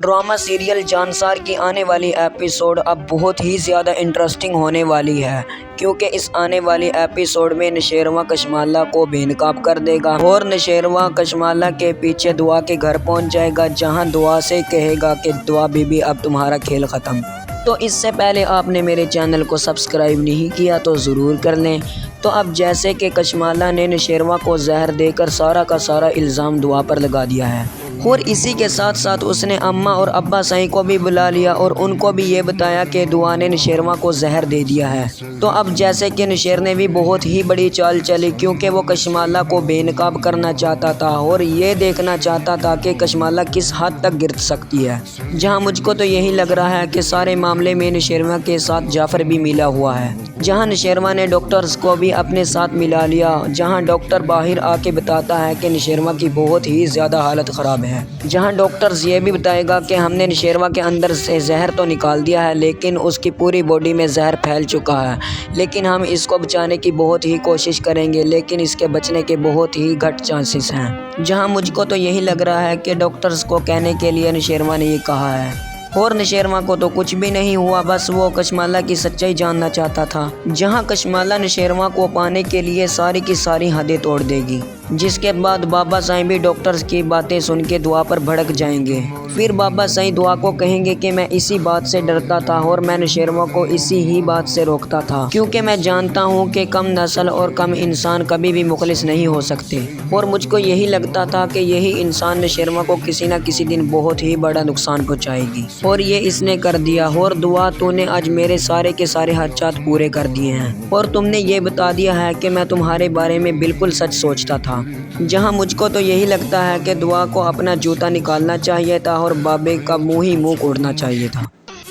Drama serial جانسار کی آنے والی ایپیسوڈ اب بہت ہی زیادہ انٹرسٹنگ ہونے والی ہے، کیونکہ اس آنے والی ایپیسوڈ میں نشیروان کشمالہ کو بے نقاب کر دے گا اور نشیروان کشمالہ کے پیچھے دعا کے گھر پہنچ جائے گا، جہاں دعا سے کہے گا کہ دعا بی بی اب تمہارا کھیل ختم۔ تو اس سے پہلے آپ نے میرے چینل کو سبسکرائب نہیں کیا تو ضرور کر لیں۔ تو اب جیسے کہ کشمالہ نے نشیروان کو زہر دے کر سارا کا سارا الزام دعا پر لگا دیا ہے، اور اسی کے ساتھ ساتھ اس نے اماں اور ابا سائیں کو بھی بلا لیا اور ان کو بھی یہ بتایا کہ دعا نے نشیروان کو زہر دے دیا ہے۔ تو اب جیسے کہ نشیر نے بھی بہت ہی بڑی چال چلی، کیونکہ وہ کشمالہ کو بے نقاب کرنا چاہتا تھا اور یہ دیکھنا چاہتا تھا کہ کشمالہ کس حد تک گر سکتی ہے، جہاں مجھ کو تو یہی لگ رہا ہے کہ سارے معاملے میں نشیروان کے ساتھ جعفر بھی ملا ہوا ہے، جہاں نشیروان نے ڈاکٹرز کو بھی اپنے ساتھ ملا لیا، جہاں ڈاکٹر باہر آ کے بتاتا ہے کہ نشیروان کی بہت ہی زیادہ حالت خراب ہے، جہاں ڈاکٹرز یہ بھی بتائے گا کہ ہم نے نشیروان کے اندر سے زہر تو نکال دیا ہے، لیکن اس کی پوری باڈی میں زہر پھیل چکا ہے، لیکن ہم اس کو بچانے کی بہت ہی کوشش کریں گے، لیکن اس کے بچنے کے بہت ہی گھٹ چانسز ہیں، جہاں مجھ کو تو یہی لگ رہا ہے کہ ڈاکٹرز کو کہنے کے لیے نشیروان نے یہ کہا ہے، اور نشیروان کو تو کچھ بھی نہیں ہوا، بس وہ کشمالہ کی سچائی جاننا چاہتا تھا، جہاں کشمالہ نشیروان کو پانے کے لیے ساری کی ساری حدیں توڑ دے گی، جس کے بعد بابا سائیں بھی ڈاکٹرز کی باتیں سن کے دعا پر بھڑک جائیں گے۔ پھر بابا سائیں دعا کو کہیں گے کہ میں اسی بات سے ڈرتا تھا اور میں نشیروان کو اسی ہی بات سے روکتا تھا، کیونکہ میں جانتا ہوں کہ کم نسل اور کم انسان کبھی بھی مخلص نہیں ہو سکتے، اور مجھ کو یہی لگتا تھا کہ یہی انسان نشیروان کو کسی نہ کسی دن بہت ہی بڑا نقصان پہنچائے گی، اور یہ اس نے کر دیا، اور دعا تو نے آج میرے سارے کے سارے خدشات پورے کر دیے ہیں، اور تم نے یہ بتا دیا ہے کہ میں تمہارے بارے میں بالکل سچ سوچتا تھا، جہاں مجھ کو تو یہی لگتا ہے کہ دعا کو اپنا جوتا نکالنا چاہیے تھا اور بابے کا منہ کوڑنا چاہیے تھا،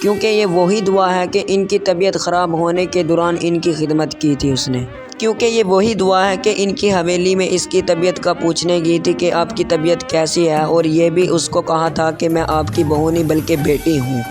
کیونکہ یہ وہی دعا ہے کہ ان کی طبیعت خراب ہونے کے دوران ان کی خدمت کی تھی اس نے، کیونکہ یہ وہی دعا ہے کہ ان کی حویلی میں اس کی طبیعت کا پوچھنے گئی تھی کہ آپ کی طبیعت کیسی ہے، اور یہ بھی اس کو کہا تھا کہ میں آپ کی بہو نہیں بلکہ بیٹی ہوں۔